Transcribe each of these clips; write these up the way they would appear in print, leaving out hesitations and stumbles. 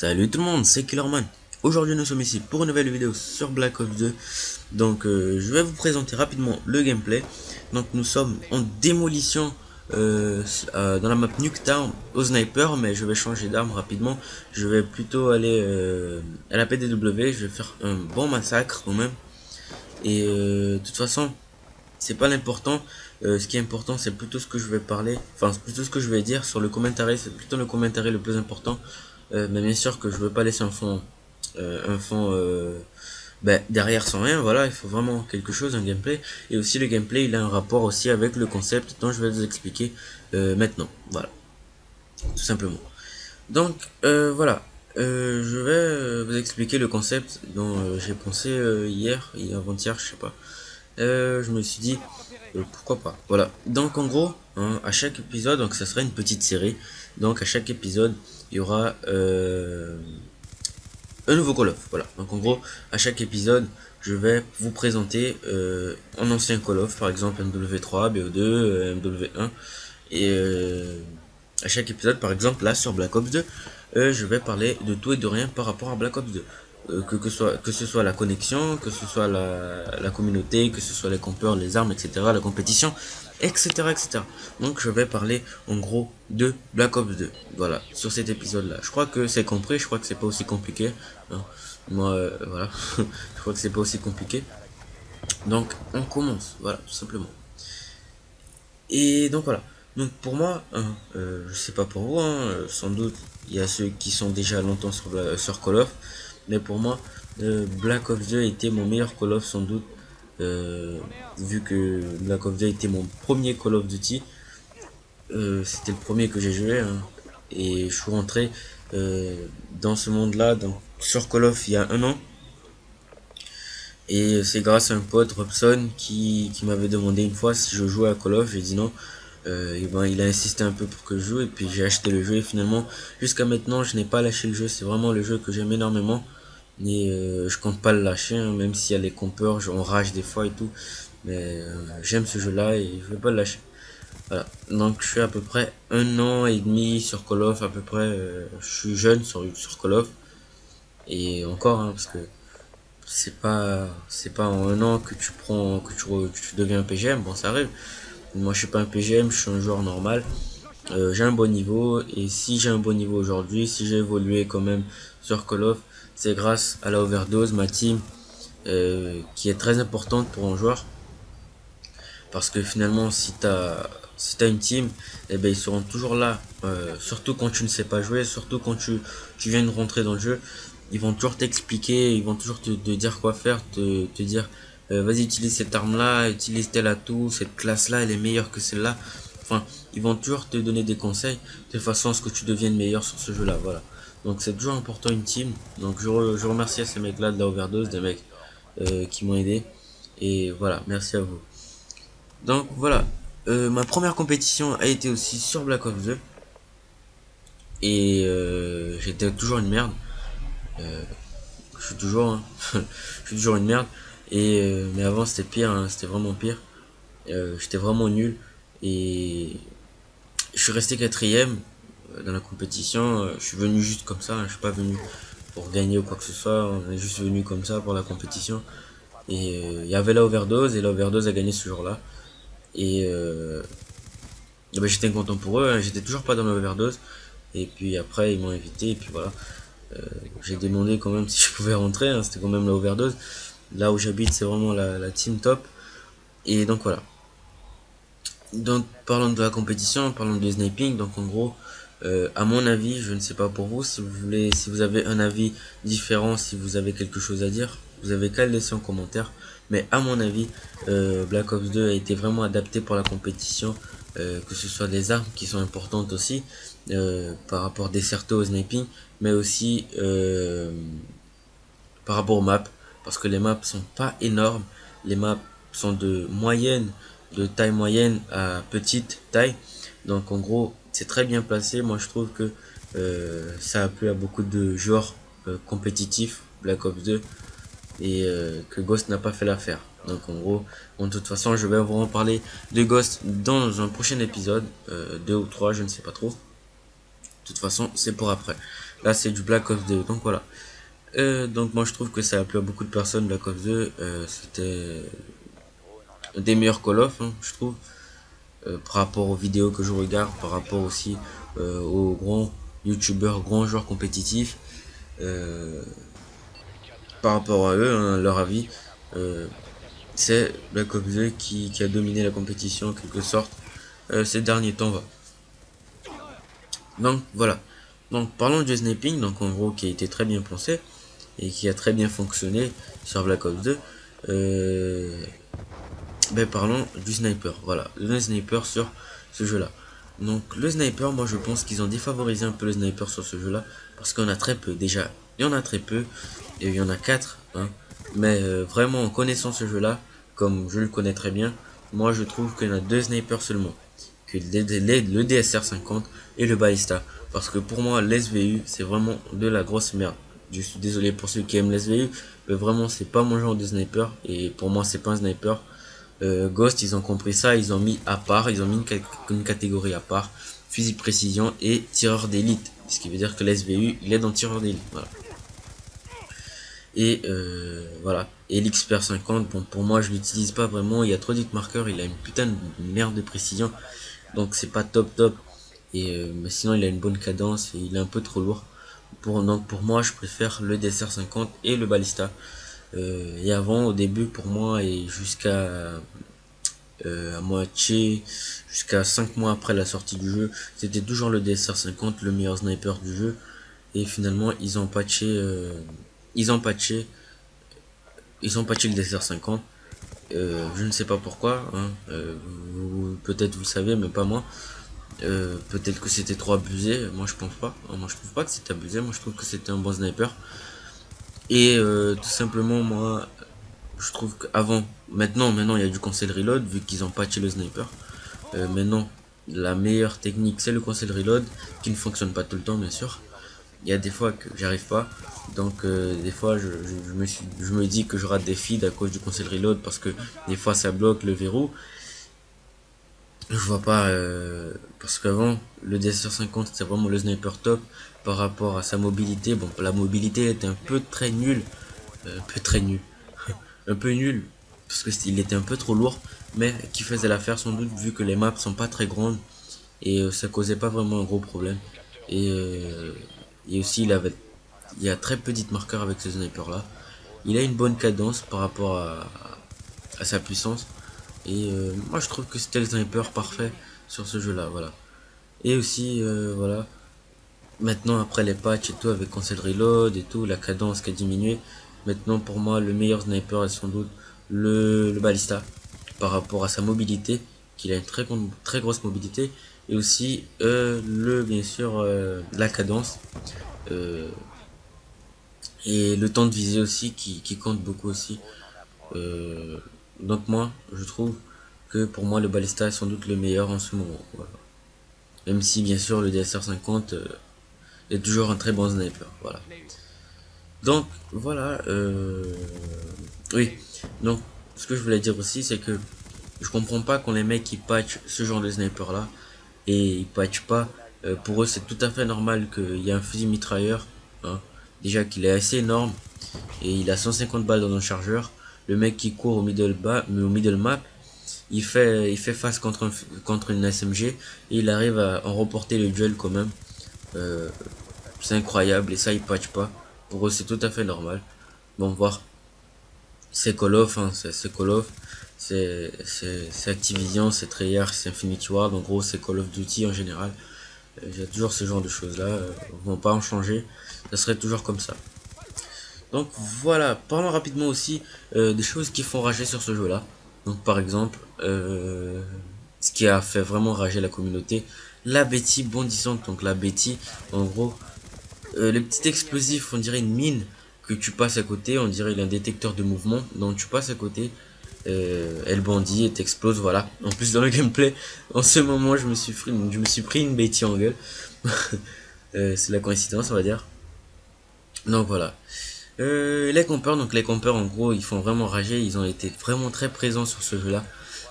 Salut tout le monde, c'est Killerman. Aujourd'hui nous sommes ici pour une nouvelle vidéo sur Black Ops 2. Donc je vais vous présenter rapidement le gameplay. Donc nous sommes en démolition dans la map Nuketown au sniper, mais je vais changer d'arme rapidement. Je vais plutôt aller à la PDW, je vais faire un bon massacre quand même. Et de toute façon, c'est pas l'important. Ce qui est important, c'est plutôt ce que je vais parler, enfin plutôt ce que je vais dire sur le commentaire. C'est plutôt le commentaire le plus important. Mais bien sûr que je veux pas laisser un fond derrière sans rien. Voilà, il faut vraiment quelque chose, un gameplay. Et aussi le gameplay, il a un rapport aussi avec le concept dont je vais vous expliquer maintenant. Voilà, tout simplement. Donc voilà, je vais vous expliquer le concept dont j'ai pensé hier et avant-hier, je sais pas. Je me suis dit pourquoi pas. Voilà. Donc en gros, hein, à chaque épisode, donc ça sera une petite série. Donc à chaque épisode, il y aura un nouveau Call of. Voilà. Donc en gros, à chaque épisode, je vais vous présenter un ancien Call of, par exemple MW3, BO2, MW1. Et à chaque épisode, par exemple là sur Black Ops 2, je vais parler de tout et de rien par rapport à Black Ops 2. Que ce soit la connexion, que ce soit la communauté, que ce soit les campeurs, les armes, etc., la compétition, etc., etc. Donc je vais parler en gros de Black Ops 2. Voilà, sur cet épisode-là. Je crois que c'est compris, je crois que c'est pas aussi compliqué. Hein. Moi, voilà, je crois que c'est pas aussi compliqué. Donc on commence, voilà, tout simplement. Et donc voilà. Donc pour moi, hein, je sais pas pour vous, hein, sans doute il y a ceux qui sont déjà longtemps sur Call of, mais pour moi, Black Ops 2 était mon meilleur Call of sans doute, vu que Black Ops 2 était mon premier Call of Duty. C'était le premier que j'ai joué, hein, et je suis rentré dans ce monde-là, donc sur Call of il y a un an. Et c'est grâce à un pote, Robson, qui m'avait demandé une fois si je jouais à Call of. J'ai dit non. Et ben, il a insisté un peu pour que je joue. Et puis j'ai acheté le jeu. Et finalement, jusqu'à maintenant, je n'ai pas lâché le jeu. C'est vraiment le jeu que j'aime énormément. Et je compte pas le lâcher, hein, même s'il y a les compeurs, on rage des fois et tout. Mais j'aime ce jeu-là et je vais pas le lâcher. Voilà. Donc je suis à peu près un an et demi sur Call of. À peu près, je suis jeune sur Call of. Et encore, hein, parce que c'est pas en un an que tu deviens un PGM. Bon, ça arrive. Moi je suis pas un PGM, je suis un joueur normal. J'ai un bon niveau, et si j'ai un bon niveau aujourd'hui, si j'ai évolué quand même sur Call of, c'est grâce à la overdose, ma team, qui est très importante pour un joueur. Parce que finalement, si t'as une team, eh ben ils seront toujours là, surtout quand tu ne sais pas jouer, surtout quand tu viens de rentrer dans le jeu. Ils vont toujours t'expliquer, ils vont toujours te dire quoi faire, te dire vas-y, utilise cette arme là, utilise tel atout, cette classe là elle est meilleure que celle-là. Enfin, ils vont toujours te donner des conseils de façon à ce que tu deviennes meilleur sur ce jeu là. Voilà. Donc c'est toujours important une team. Donc je remercie à ces mecs là de la overdose, des mecs qui m'ont aidé. Et voilà, merci à vous. Donc voilà, ma première compétition a été aussi sur Black Ops 2. Et j'étais toujours une merde. Je suis toujours, hein, je suis toujours une merde. Et mais avant c'était pire, hein, c'était vraiment pire. J'étais vraiment nul. Et je suis resté quatrième dans la compétition. Je suis venu juste comme ça, hein, je suis pas venu pour gagner ou quoi que ce soit. On est juste venu comme ça pour la compétition. Et il y avait la overdose, et la overdose a gagné ce jour-là. Et ben, j'étais content pour eux, hein, j'étais toujours pas dans l'overdose. Et puis après, ils m'ont invité, et puis voilà. J'ai demandé quand même si je pouvais rentrer, hein, c'était quand même la overdose. Là où j'habite, c'est vraiment la team top. Et donc voilà. Donc parlons de la compétition, parlons de sniping. Donc en gros, à mon avis, je ne sais pas pour vous, si vous avez un avis différent, si vous avez quelque chose à dire, vous avez qu'à le laisser en commentaire. Mais à mon avis, Black Ops 2 a été vraiment adapté pour la compétition, que ce soit les armes qui sont importantes aussi, par rapport des certos au sniping, mais aussi par rapport aux maps, parce que les maps sont pas énormes, les maps sont de taille moyenne à petite taille, donc en gros c'est très bien placé. Moi je trouve que ça a plu à beaucoup de joueurs compétitifs Black Ops 2, et que Ghost n'a pas fait l'affaire. Donc en gros, de toute façon je vais vous en parler de Ghost dans un prochain épisode, 2 ou 3, je ne sais pas trop. De toute façon c'est pour après. Là c'est du Black Ops 2, donc voilà. Donc moi je trouve que ça a plu à beaucoup de personnes. Black Ops 2, c'était des meilleurs Call of, hein, je trouve, par rapport aux vidéos que je regarde, par rapport aussi aux grands youtubeurs, grands joueurs compétitifs, euh, par rapport à eux, hein, leur avis, euh, c'est Black Ops 2 qui a dominé la compétition en quelque sorte ces derniers temps. Va. Donc voilà. Donc parlons du sniping, donc en gros qui a été très bien pensé et qui a très bien fonctionné sur Black Ops 2. Ben parlons du sniper. Voilà, le sniper sur ce jeu-là. Donc le sniper, moi je pense qu'ils ont défavorisé un peu le sniper sur ce jeu-là parce qu'on a très peu. Déjà, il y en a très peu et il y en a 4. Hein. Mais vraiment en connaissant ce jeu-là, comme je le connais très bien, moi je trouve qu'il y en a 2 snipers seulement. Que le DSR 50 et le ballista. Parce que pour moi, l'SVU, c'est vraiment de la grosse merde. Je suis désolé pour ceux qui aiment l'SVU, mais vraiment, c'est pas mon genre de sniper. Et pour moi, c'est pas un sniper. Ghost, ils ont compris ça, ils ont mis à part, ils ont mis une catégorie à part, fusil de précision et tireur d'élite. Ce qui veut dire que l'SVU, il est dans tireur d'élite. Voilà. Et voilà. Et l'XPR 50, bon, pour moi, je l'utilise pas vraiment. Il y a trop d'hitmarkers, il a une putain de merde de précision. Donc c'est pas top. Et mais sinon, il a une bonne cadence et il est un peu trop lourd. Donc pour moi, je préfère le DSR 50 et le ballista. Et avant, au début, pour moi, et jusqu'à à moitié, jusqu'à 5 mois après la sortie du jeu, c'était toujours le DSR 50, le meilleur sniper du jeu. Et finalement, ils ont patché, ils ont patché le DSR 50. Je ne sais pas pourquoi, hein. Peut-être vous le savez, mais pas moi. Peut-être que c'était trop abusé, moi je pense pas. Moi je trouve pas que c'était abusé, moi je trouve que c'était un bon sniper. Et tout simplement, moi je trouve qu'avant, maintenant il y a du cancel reload vu qu'ils ont patché le sniper. Maintenant, la meilleure technique c'est le cancel reload qui ne fonctionne pas tout le temps, bien sûr. Il y a des fois que j'arrive pas, donc des fois je me dis que je rate des feeds à cause du cancel reload parce que des fois ça bloque le verrou. Je vois pas, parce qu'avant le DSR 50 c'était vraiment le sniper top par rapport à sa mobilité. Bon, la mobilité était un peu très nulle, un peu très nul, un peu nul parce que il était un peu trop lourd, mais qui faisait l'affaire sans doute vu que les maps sont pas très grandes et ça causait pas vraiment un gros problème. Et, et aussi il y a très peu marqueurs avec ce sniper là. Il a une bonne cadence par rapport à sa puissance. Et moi je trouve que c'était le sniper parfait sur ce jeu là, voilà. Et aussi voilà, maintenant après les patchs et tout avec cancel reload et tout, la cadence qui a diminué, maintenant pour moi le meilleur sniper est sans doute le ballista par rapport à sa mobilité, qu'il a une très grosse mobilité, et aussi bien sûr la cadence euh, et le temps de visée aussi qui compte beaucoup aussi. Euh, donc moi, je trouve que pour moi le ballista est sans doute le meilleur en ce moment. Voilà. Même si bien sûr le DSR 50 est toujours un très bon sniper. Voilà. Donc voilà. Oui. Donc ce que je voulais dire aussi, c'est que je comprends pas quand les mecs qui patchent ce genre de sniper là et ils patchent pas. Pour eux c'est tout à fait normal qu'il y ait un fusil mitrailleur. Hein. Déjà qu'il est assez énorme et il a 150 balles dans un chargeur. Le mec qui court au middle map, il fait face contre une SMG et il arrive à en remporter le duel quand même. Euh, c'est incroyable et ça il patch pas. Pour eux c'est tout à fait normal. Bon voir, c'est Call of, hein, c'est Call of, c'est Activision, c'est Treyarch, c'est Infinity Ward, en gros c'est Call of Duty en général. Il y a toujours ce genre de choses là, vont pas en changer, ça serait toujours comme ça. Donc voilà, parlons rapidement aussi des choses qui font rager sur ce jeu-là. Donc par exemple, ce qui a fait vraiment rager la communauté, la Betty bondissante. Donc la Betty, en gros, les petits explosifs, on dirait une mine que tu passes à côté, on dirait il a un détecteur de mouvement, donc tu passes à côté, elle bondit et t'explose, voilà. En plus dans le gameplay, en ce moment je me suis pris une Betty en gueule. C'est la coïncidence on va dire. Donc voilà. Les campeurs en gros ils font vraiment rager, ils ont été vraiment très présents sur ce jeu là,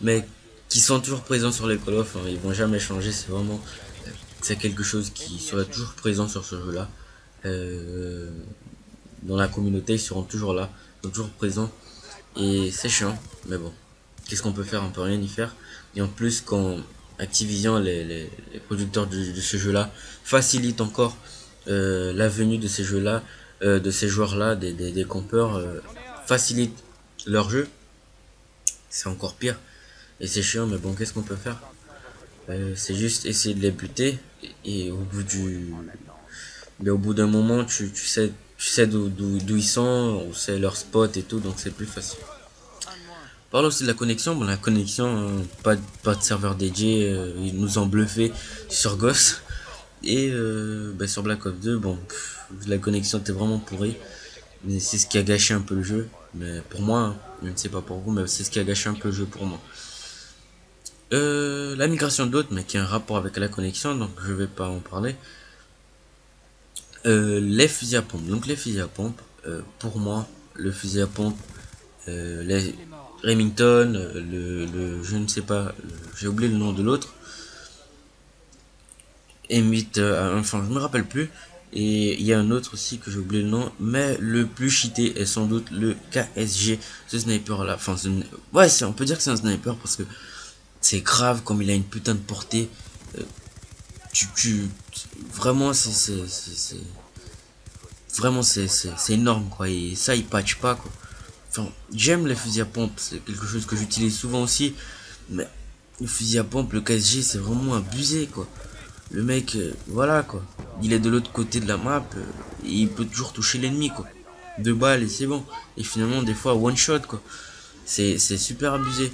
mais qui sont toujours présents sur les Call of, hein, ils vont jamais changer, c'est vraiment c'est quelque chose qui serait toujours présent sur ce jeu là. euh, dans la communauté, ils seront toujours là, ils sont toujours présents. Et c'est chiant, mais bon, qu'est-ce qu'on peut faire? On peut rien y faire. Et en plus, quand Activision, les producteurs de ce jeu-là, facilitent encore la venue de ces jeux-là, de ces joueurs-là, des campeurs, facilitent leur jeu, c'est encore pire. Et c'est chiant, mais bon, qu'est-ce qu'on peut faire? C'est juste essayer de les buter, et au bout d'un moment, tu sais d'où ils sont, où c'est leur spot et tout, donc c'est plus facile. Parle aussi de la connexion. Bon, la connexion, pas de serveur dédié, ils nous ont bluffé sur Ghost. Et sur Black Ops 2, bon, la connexion était vraiment pourrie. Mais c'est ce qui a gâché un peu le jeu. Mais pour moi, hein, je ne sais pas pour vous, mais c'est ce qui a gâché un peu le jeu pour moi. La migration d'hôtes, mais qui a un rapport avec la connexion, donc je vais pas en parler. Les fusils à pompe. Donc les fusils à pompe, pour moi, le fusil à pompe, les Remington, je ne sais pas, j'ai oublié le nom de l'autre, M8, enfin je me rappelle plus, et il y a un autre aussi que j'ai oublié le nom, mais le plus cheaté est sans doute le KSG, ce sniper là, enfin ouais, on peut dire que c'est un sniper parce que c'est grave comme il a une putain de portée, vraiment vraiment c'est énorme quoi, et ça il patch pas quoi. Enfin, j'aime les fusils à pompe, c'est quelque chose que j'utilise souvent aussi, mais le fusil à pompe, le KSG, c'est vraiment abusé quoi. Le mec, voilà quoi, il est de l'autre côté de la map, et il peut toujours toucher l'ennemi quoi. 2 balles et c'est bon. Et finalement, des fois, one shot quoi. C'est super abusé.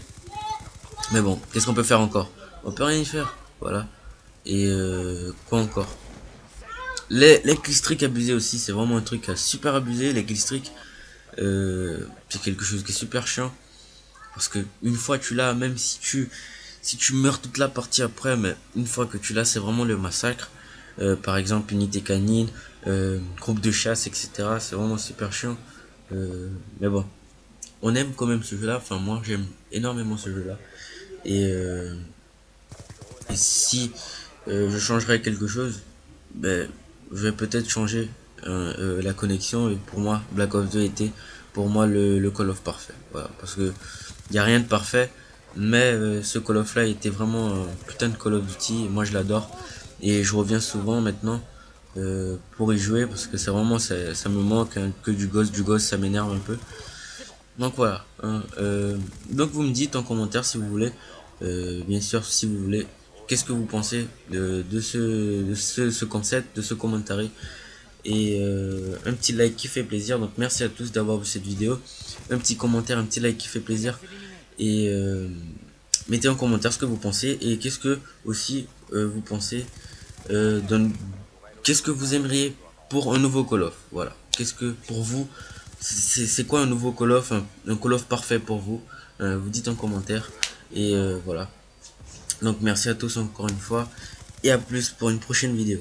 Mais bon, qu'est-ce qu'on peut faire encore? On peut rien y faire, voilà. Et quoi encore? Les killstreaks abusés aussi, c'est vraiment un truc à super abusé. Les killstreaks, c'est quelque chose qui est super chiant. Parce que une fois tu l'as, même si tu meurs toute la partie après, mais une fois que tu l'as, c'est vraiment le massacre. Par exemple, unité canine, groupe de chasse, etc. C'est vraiment super chiant. Mais bon, on aime quand même ce jeu-là. Enfin, moi, j'aime énormément ce jeu-là. Et, et si je changerais quelque chose, ben, je vais peut-être changer la connexion. Et pour moi, Black Ops 2 était pour moi le Call of parfait. Voilà, parce que il y a rien de parfait, mais ce Call of là était vraiment un putain de Call of Duty. Et moi, je l'adore et je reviens souvent maintenant pour y jouer parce que c'est vraiment ça me manque hein, que du Ghost, ça m'énerve un peu. Donc voilà. Hein, donc vous me dites en commentaire si vous voulez, bien sûr si vous voulez, qu'est-ce que vous pensez ce concept, de ce commentaire. Et un petit like qui fait plaisir. Donc merci à tous d'avoir vu cette vidéo. Un petit commentaire, un petit like qui fait plaisir. Et mettez en commentaire ce que vous pensez. Et qu'est-ce que aussi vous pensez qu'est-ce que vous aimeriez pour un nouveau Call of. Voilà. Qu'est-ce que pour vous c'est quoi un nouveau Call of, un Call of parfait pour vous, vous dites en commentaire. Et voilà. Donc merci à tous encore une fois. Et à plus pour une prochaine vidéo.